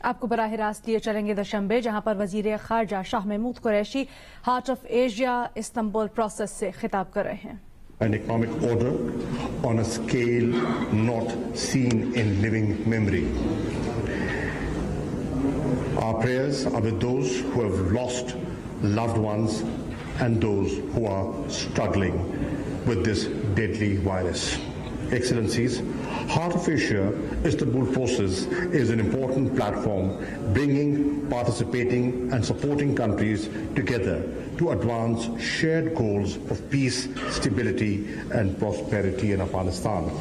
आपको बराह रास्त लिए चलेंगे दुशंबे, जहां पर वजीर खारजा Shah Mahmood Qureshi heart of Asia Istanbul process से खिताब कर रहे हैं. An economic order on a scale not seen in living memory. Our prayers are with those who have lost loved ones and those who are struggling with this deadly virus. Excellencies, Heart of Asia Istanbul process is an important platform bringing, participating and supporting countries together to advance shared goals of peace, stability and prosperity in Afghanistan.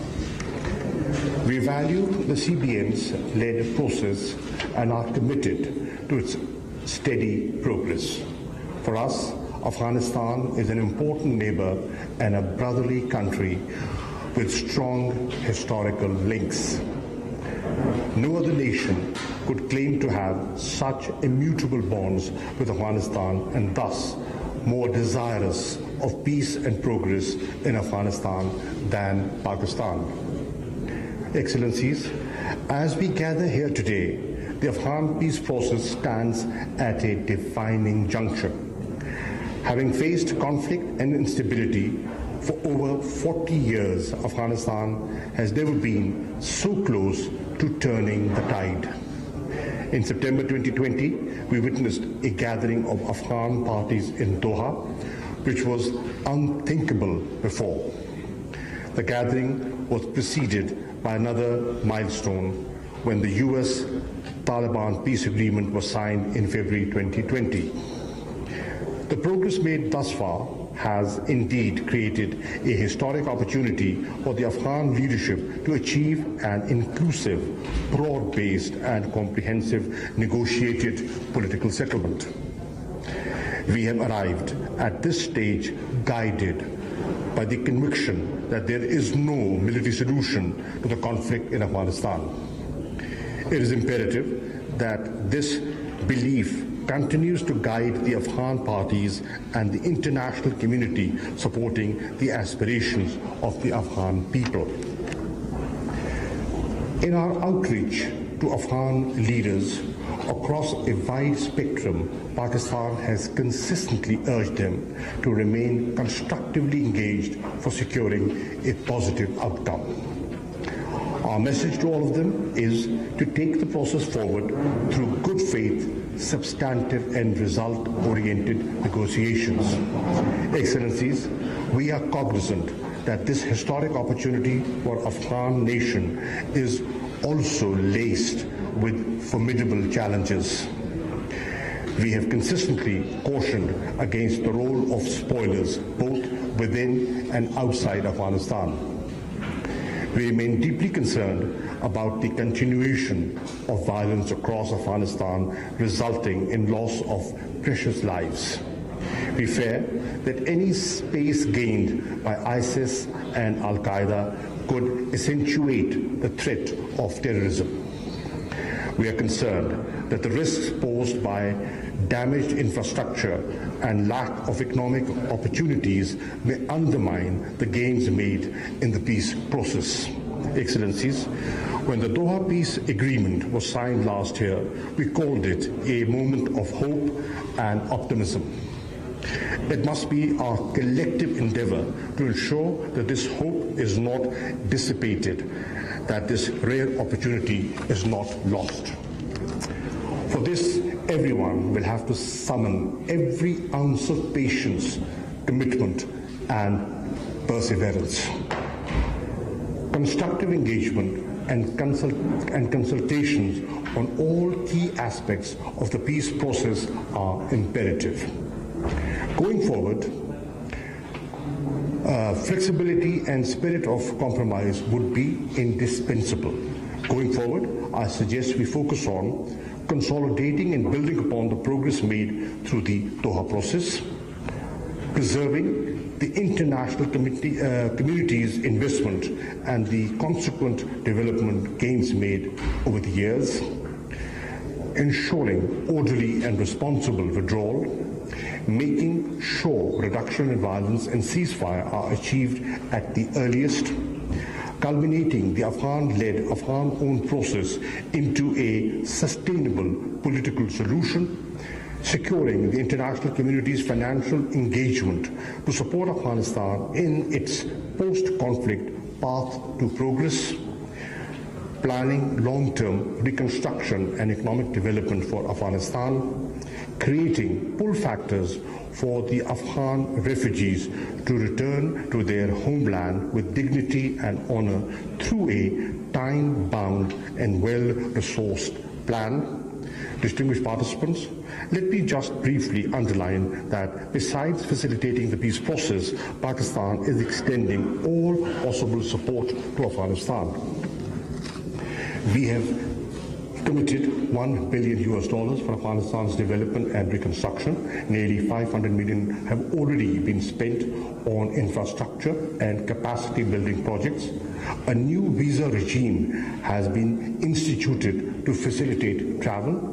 We value the CBM's led process and are committed to its steady progress. For us, Afghanistan is an important neighbor and a brotherly country with strong historical links. No other nation could claim to have such immutable bonds with Afghanistan and thus more desirous of peace and progress in Afghanistan than Pakistan. Excellencies, as we gather here today, the Afghan peace process stands at a defining juncture. Having faced conflict and instability for over 40 years, Afghanistan has never been so close to turning the tide. In September 2020, we witnessed a gathering of Afghan parties in Doha, which was unthinkable before. The gathering was preceded by another milestone when the US-Taliban peace agreement was signed in February 2020. The progress made thus far has indeed created a historic opportunity for the Afghan leadership to achieve an inclusive, broad-based and comprehensive negotiated political settlement. We have arrived at this stage guided by the conviction that there is no military solution to the conflict in Afghanistan. It is imperative that this belief continues to guide the Afghan parties and the international community supporting the aspirations of the Afghan people. In our outreach to Afghan leaders across a wide spectrum, Pakistan has consistently urged them to remain constructively engaged for securing a positive outcome. Our message to all of them is to take the process forward through good faith, substantive and result-oriented negotiations. Excellencies, we are cognizant that this historic opportunity for Afghan nation is also laced with formidable challenges. We have consistently cautioned against the role of spoilers both within and outside Afghanistan. We remain deeply concerned about the continuation of violence across Afghanistan resulting in loss of precious lives. We fear that any space gained by ISIS and Al-Qaeda could accentuate the threat of terrorism. We are concerned that the risks posed by damaged infrastructure and lack of economic opportunities may undermine the gains made in the peace process. Excellencies, when the Doha Peace Agreement was signed last year, we called it a moment of hope and optimism. It must be our collective endeavor to ensure that this hope is not dissipated, that this rare opportunity is not lost. For this, everyone will have to summon every ounce of patience, commitment, and perseverance. Constructive engagement and consultations on all key aspects of the peace process are imperative. Going forward, flexibility and spirit of compromise would be indispensable. Going forward, I suggest we focus on consolidating and building upon the progress made through the Doha process, preserving the international community's investment and the consequent development gains made over the years, ensuring orderly and responsible withdrawal, making sure reduction in violence and ceasefire are achieved at the earliest, culminating the Afghan-led, Afghan-owned process into a sustainable political solution, securing the international community's financial engagement to support Afghanistan in its post-conflict path to progress, planning long-term reconstruction and economic development for Afghanistan, creating pull factors for the Afghan refugees to return to their homeland with dignity and honor through a time-bound and well-resourced plan. Distinguished participants, let me just briefly underline that besides facilitating the peace process, Pakistan is extending all possible support to Afghanistan. We have committed $1 billion for Afghanistan's development and reconstruction. Nearly 500 million have already been spent on infrastructure and capacity building projects. A new visa regime has been instituted to facilitate travel.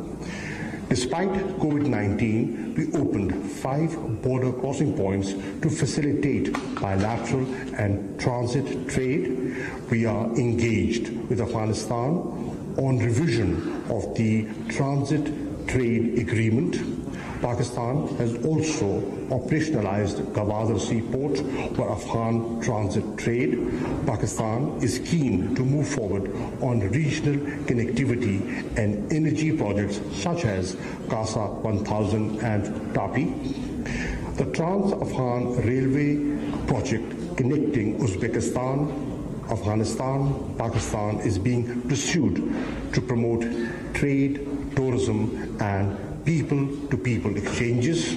Despite COVID-19, we opened 5 border crossing points to facilitate bilateral and transit trade. We are engaged with Afghanistan on revision of the transit trade agreement. Pakistan has also operationalized Gwadar Seaport for Afghan transit trade. Pakistan is keen to move forward on regional connectivity and energy projects such as Kasa 1000 and Tapi. The Trans-Afghan Railway project connecting Uzbekistan, Afghanistan, Pakistan is being pursued to promote trade, tourism, and people-to-people exchanges.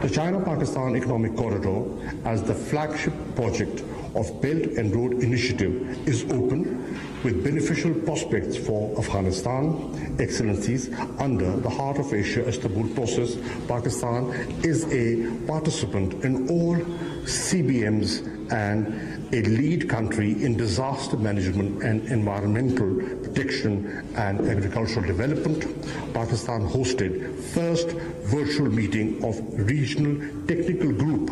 The China-Pakistan Economic Corridor, as the flagship project of Belt and Road Initiative, is open with beneficial prospects for Afghanistan. Excellencies, under the Heart of Asia Istanbul process, Pakistan is a participant in all CBMs and a lead country in disaster management and environmental protection and agricultural development. Pakistan hosted first virtual meeting of Regional Technical Group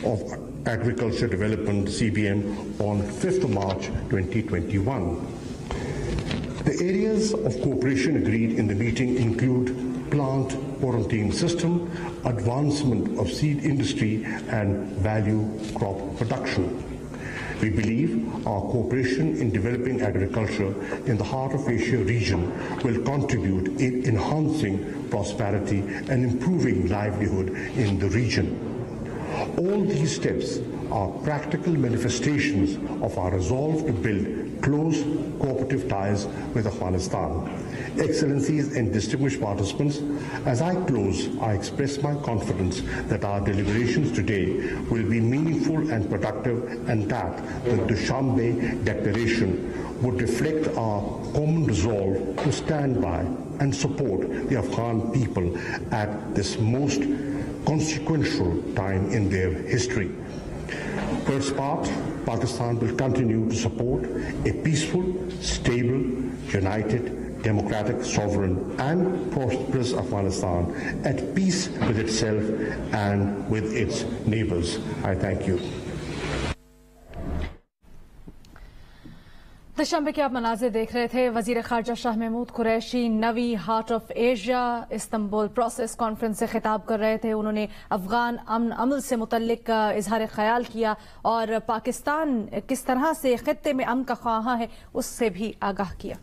of Agriculture Development CBM on 5th of March 2021. The areas of cooperation agreed in the meeting include plant quarantine system, advancement of seed industry, and value crop production. We believe our cooperation in developing agriculture in the Heart of Asia region will contribute in enhancing prosperity and improving livelihood in the region. All these steps are practical manifestations of our resolve to build close cooperative ties with Afghanistan. Excellencies and distinguished participants, as I close, I express my confidence that our deliberations today will be meaningful and productive, and that the Dushanbe Declaration would reflect our common resolve to stand by and support the Afghan people at this most consequential time in their history. For its part, Pakistan will continue to support a peaceful, stable, united, democratic, sovereign, and prosperous Afghanistan at peace with itself and with its neighbors. I thank you. दुशंबे के आप मनाज़िर देख रहे थे। वज़ीर ख़ारजा शाह महमूद कुरैशी नवी heart of Asia Istanbul process conference से खिताब कर रहे थे। उन्होंने अफगान अमन अमल से मुतल्लिक इजहार ख्याल किया और पाकिस्तान किस तरह से खित्ते में अमन का ख्वाहा है उससे भी आगाह किया।